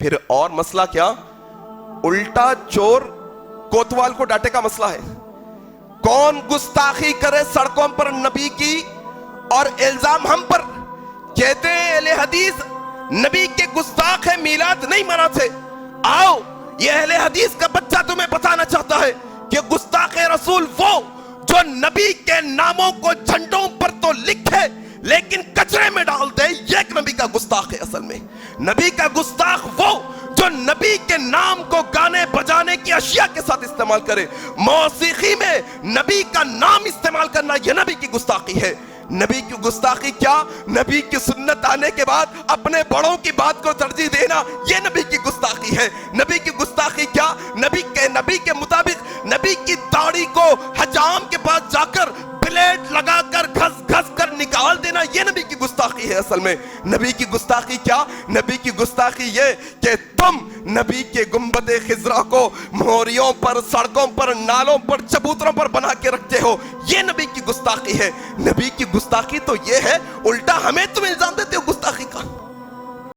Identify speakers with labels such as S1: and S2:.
S1: پھر اور مسئلہ کیا؟ الٹا چور کوتوال کو ڈانٹے کا مسئلہ ہے. کون گستاخی کرے سڑکوں پر نبی کی اور الزام ہم پر. کہتے ہیں اہل حدیث نبی کے گستاخ ہے، میلاد نہیں مناتے. آؤ یہ اہل حدیث کا بچہ تمہیں بتانا چاہتا ہے کہ گستاخ رسول وہ جو نبی کے ناموں کو جھنڈوں پر تو لکھے لیکن کچرے میں ڈال دے. یہ ایک نبی کا گستاخ ہے. اصل میں نبی کا گستاخ وہ جو نبی کے نام کو گانے بجانے کی اشیاء کے ساتھ استعمال کرے. موسیقی میں نبی کا نام استعمال کرنا یہ نبی کی گستاخی ہے. نبی کی گستاخی کیا؟ نبی کی سنت آنے کے بعد اپنے بڑوں کی بات کو ترجیح دینا یہ نبی کی گستاخی ہے. نبی کی گستاخی کیا؟ نبی کے مطابق نبی کی داڑھی کو حجام کے پاس جا کر بلیڈ لگا کر گھس گھس کر نکال دینا یہ نبی کی گستاخی ہے. اصل میں نبی کی گستاخی کیا؟ نبی کی گستاخی یہ کہ تم نبی کے گنبد خضرا کو موریوں پر، سڑکوں پر، نالوں پر، چبوتروں پر بنا کے رکھتے ہو. یہ نبی کی گستاخی ہے. نبی کی گستاخی تو یہ ہے الٹا ہمیں تم الزام دیتے ہو گستاخی کا.